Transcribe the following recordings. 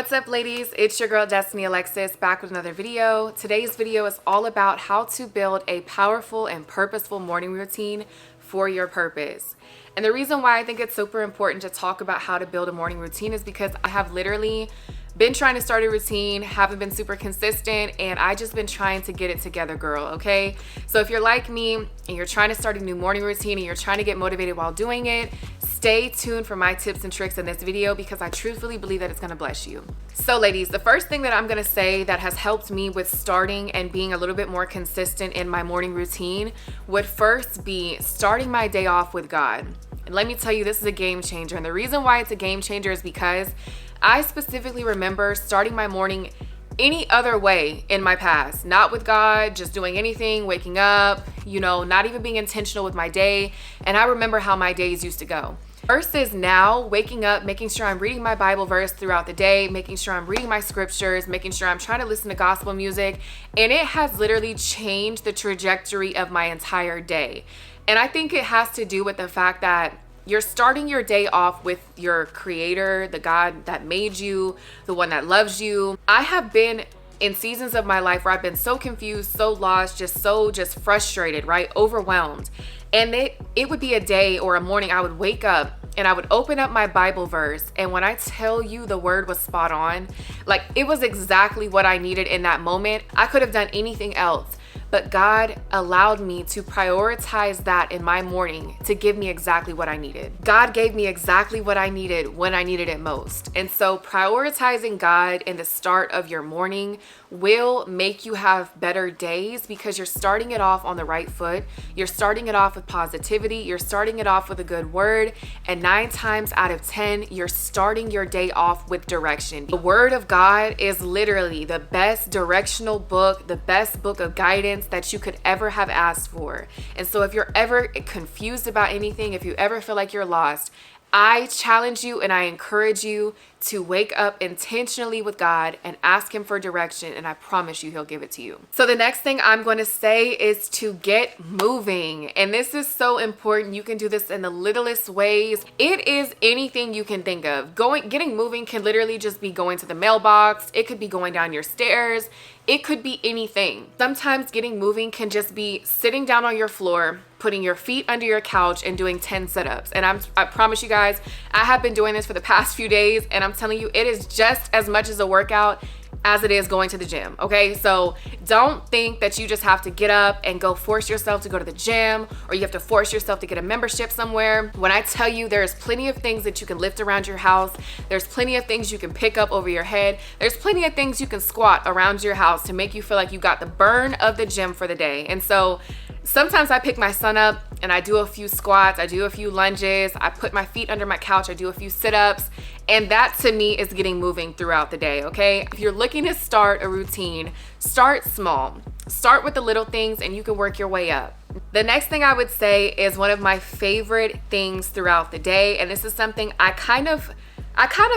What's up, ladies? It's your girl Destiny Alexis back with another video. Today's video is all about how to build a powerful and purposeful morning routine for your purpose. And the reason why I think it's super important to talk about how to build a morning routine is because I have literally been trying to start a routine, haven't been super consistent, and I just been trying to get it together, girl, okay? So if you're like me and you're trying to start a new morning routine and you're trying to get motivated while doing it, stay tuned for my tips and tricks in this video because I truthfully believe that it's gonna bless you. So ladies, the first thing that I'm gonna say that has helped me with starting and being a little bit more consistent in my morning routine would first be starting my day off with God. And let me tell you, this is a game changer. And the reason why it's a game changer is because I specifically remember starting my morning any other way in my past, not with God, just doing anything, waking up, not even being intentional with my day. And I remember how my days used to go. Versus now, waking up, making sure I'm reading my Bible verse throughout the day, making sure I'm reading my scriptures, making sure I'm trying to listen to gospel music. And it has literally changed the trajectory of my entire day. And I think it has to do with the fact that you're starting your day off with your creator, the God that made you, the one that loves you. I have been in seasons of my life where I've been so confused, so lost, just frustrated, right? Overwhelmed. And it would be a day or a morning I would wake up and I would open up my Bible verse. And when I tell you the word was spot on, like it was exactly what I needed in that moment. I could have done anything else. But God allowed me to prioritize that in my morning to give me exactly what I needed. God gave me exactly what I needed when I needed it most. And so prioritizing God in the start of your morning will make you have better days because you're starting it off on the right foot. You're starting it off with positivity. You're starting it off with a good word. And 9 times out of 10, you're starting your day off with direction. The Word of God is literally the best directional book, the best book of guidance that you could ever have asked for. And so if you're ever confused about anything, if you ever feel like you're lost, I challenge you and I encourage you to wake up intentionally with God and ask him for direction, and I promise you he'll give it to you. So the next thing I'm going to say is to get moving. And this is so important. You can do this in the littlest ways. It is anything you can think of. Getting moving can literally just be going to the mailbox. It could be going down your stairs. It could be anything. Sometimes getting moving can just be sitting down on your floor, putting your feet under your couch and doing 10 sit-ups. And I promise you guys, I have been doing this for the past few days, and I'm telling you, it is just as much as a workout as it is going to the gym, okay? So don't think that you just have to get up and go force yourself to go to the gym, or you have to force yourself to get a membership somewhere. When I tell you there's plenty of things that you can lift around your house, there's plenty of things you can pick up over your head, there's plenty of things you can squat around your house to make you feel like you got the burn of the gym for the day. And so sometimes I pick my son up and I do a few squats, I do a few lunges, I put my feet under my couch, I do a few sit-ups, and that to me is getting moving throughout the day, okay? If you're looking to start a routine, start small. Start with the little things and you can work your way up. The next thing I would say is one of my favorite things throughout the day, and this is something I kind of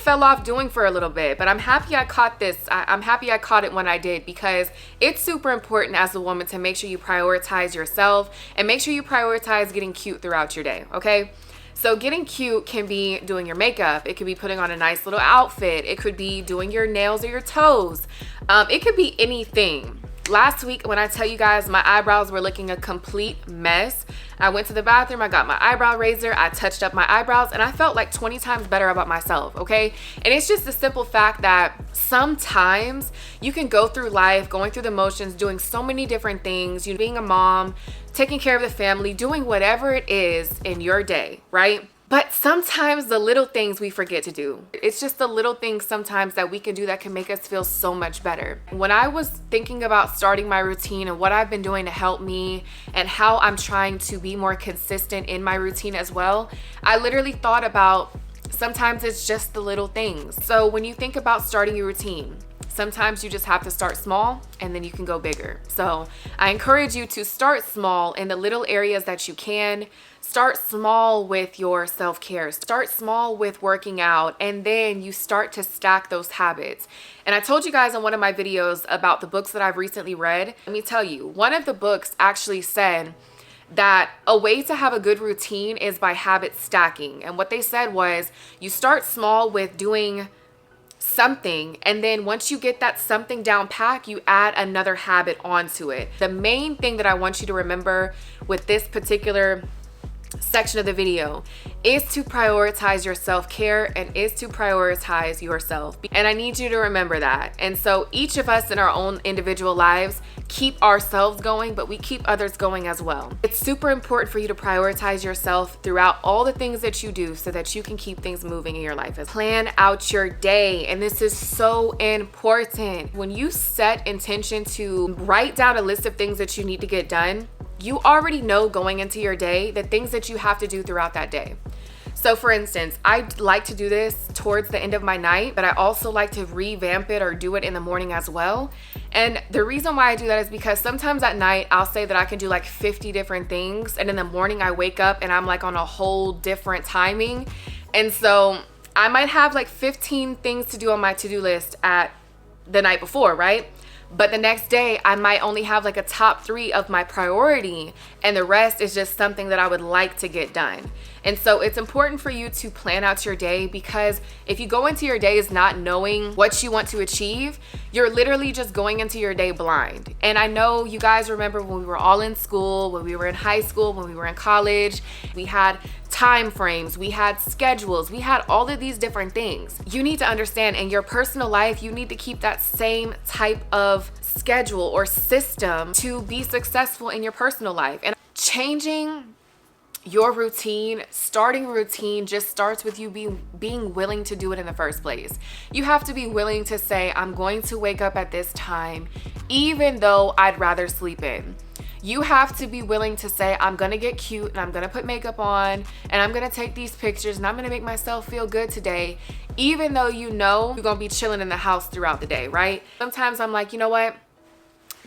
fell off doing for a little bit, but I'm happy I caught this. I'm happy I caught it when I did, because it's super important as a woman to make sure you prioritize yourself and make sure you prioritize getting cute throughout your day, okay? So getting cute can be doing your makeup. It could be putting on a nice little outfit. It could be doing your nails or your toes. It could be anything. Last week, when I tell you guys my eyebrows were looking a complete mess, I went to the bathroom, I got my eyebrow razor, I touched up my eyebrows, and I felt like 20 times better about myself, okay? And it's just the simple fact that sometimes you can go through life, going through the motions, doing so many different things, being a mom, taking care of the family, doing whatever it is in your day, right? But sometimes the little things we forget to do. It's just the little things sometimes that we can do that can make us feel so much better. When I was thinking about starting my routine and what I've been doing to help me and how I'm trying to be more consistent in my routine as well, I literally thought about sometimes it's just the little things. So when you think about starting your routine, sometimes you just have to start small and then you can go bigger. So I encourage you to start small in the little areas that you can. Start small with your self-care. Start small with working out, and then you start to stack those habits. And I told you guys in one of my videos about the books that I've recently read. Let me tell you, one of the books actually said that a way to have a good routine is by habit stacking. And what they said was you start small with doing something, and then once you get that something down pat, you add another habit onto it. The main thing that I want you to remember with this particular section of the video is to prioritize your self-care and is to prioritize yourself. And I need you to remember that. And so each of us in our own individual lives keep ourselves going, but we keep others going as well. It's super important for you to prioritize yourself throughout all the things that you do so that you can keep things moving in your life. Plan out your day, and this is so important. When you set intention to write down a list of things that you need to get done, you already know going into your day the things that you have to do throughout that day. So for instance, I like to do this towards the end of my night, but I also like to revamp it or do it in the morning as well. And the reason why I do that is because sometimes at night I'll say that I can do like 50 different things, and in the morning I wake up and I'm like on a whole different timing. And so I might have like 15 things to do on my to-do list at the night before, right? But the next day, I might only have like a top 3 of my priority, and the rest is just something that I would like to get done. And so it's important for you to plan out your day, because if you go into your days not knowing what you want to achieve, you're literally just going into your day blind. And I know you guys remember when we were all in school, when we were in high school, when we were in college, we had time frames, we had schedules, we had all of these different things. You need to understand in your personal life, you need to keep that same type of schedule or system to be successful in your personal life. And changing your routine, starting a routine, just starts with you being willing to do it in the first place. You have to be willing to say, I'm going to wake up at this time, even though I'd rather sleep in. You have to be willing to say, I'm gonna get cute and I'm gonna put makeup on and I'm gonna take these pictures and I'm gonna make myself feel good today, even though you know you're gonna be chilling in the house throughout the day, right? Sometimes I'm like, you know what?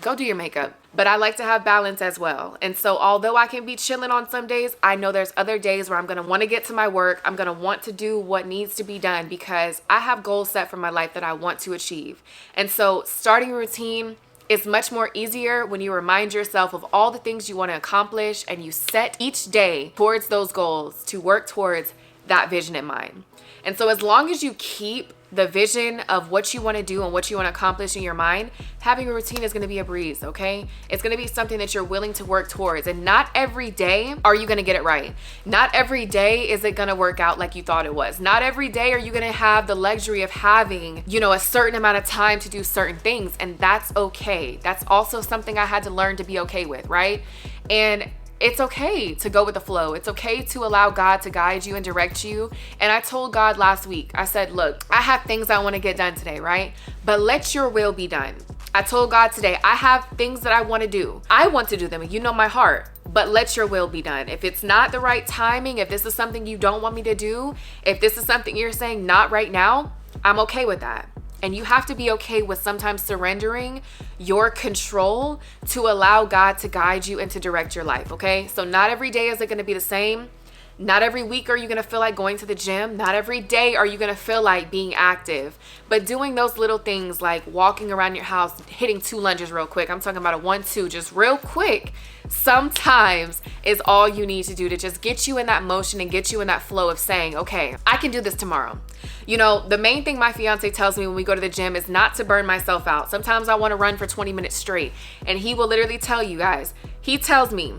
Go do your makeup. But I like to have balance as well. And so although I can be chilling on some days, I know there's other days where I'm gonna wanna get to my work. I'm gonna want to do what needs to be done because I have goals set for my life that I want to achieve. And so starting a routine is much more easier when you remind yourself of all the things you want to accomplish and you set each day towards those goals to work towards that vision in mind. And so as long as you keep the vision of what you want to do and what you want to accomplish in your mind, having a routine is going to be a breeze, okay? It's going to be something that you're willing to work towards. And not every day are you going to get it right. Not every day is it going to work out like you thought it was. Not every day are you going to have the luxury of having, a certain amount of time to do certain things. And that's okay. That's also something I had to learn to be okay with, right? And it's okay to go with the flow. It's okay to allow God to guide you and direct you. And I told God last week, I said, look, I have things I want to get done today, right? But let your will be done. I told God today, I have things that I want to do. I want to do them, and you know my heart, but let your will be done. If it's not the right timing, if this is something you don't want me to do, if this is something you're saying not right now, I'm okay with that. And you have to be okay with sometimes surrendering your control to allow God to guide you and to direct your life, okay? So not every day is it going to be the same. Not every week are you going to feel like going to the gym. Not every day are you going to feel like being active. But doing those little things like walking around your house, hitting 2 lunges real quick. I'm talking about a 1-2 just real quick. Sometimes is all you need to do to just get you in that motion and get you in that flow of saying, okay, I can do this tomorrow. The main thing my fiance tells me when we go to the gym is not to burn myself out. Sometimes I want to run for 20 minutes straight. And he will literally tell you guys, he tells me,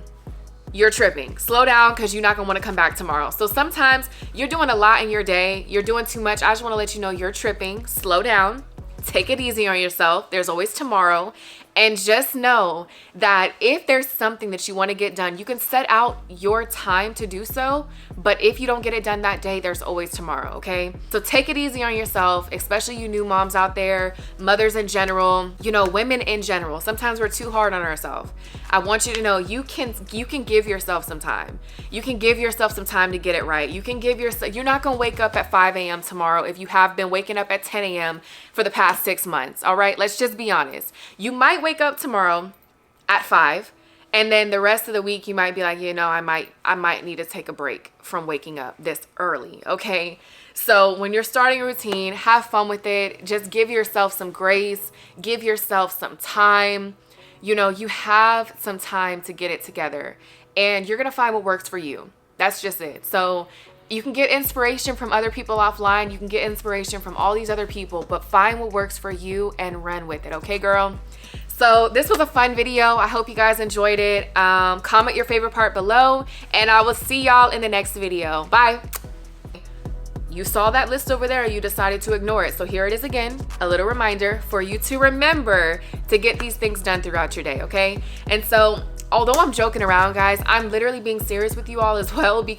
you're tripping. Slow down because you're not going to want to come back tomorrow. So sometimes you're doing a lot in your day. You're doing too much. I just want to let you know you're tripping. Slow down. Take it easy on yourself. There's always tomorrow. And just know that if there's something that you want to get done, you can set out your time to do so. But if you don't get it done that day, there's always tomorrow, okay? So take it easy on yourself, especially you new moms out there, mothers in general, women in general. Sometimes we're too hard on ourselves. I want you to know you can give yourself some time. You can give yourself some time to get it right. You're not going to wake up at 5 a.m. tomorrow if you have been waking up at 10 a.m. for the past 6 months, all right? Let's just be honest. You might wake up tomorrow at 5, and then the rest of the week you might be like, I might need to take a break from waking up this early, okay? So when you're starting a routine, have fun with it. Just give yourself some grace. Give yourself some time. You have some time to get it together, and you're going to find what works for you. That's just it. So You can get inspiration from other people offline. You can get inspiration from all these other people, but find what works for you and run with it. Okay, girl? So this was a fun video. I hope you guys enjoyed it. Comment your favorite part below, and I will see y'all in the next video. Bye. You saw that list over there, you decided to ignore it. So here it is again, a little reminder for you to remember to get these things done throughout your day, okay? And so, although I'm joking around, guys, I'm literally being serious with you all as well, because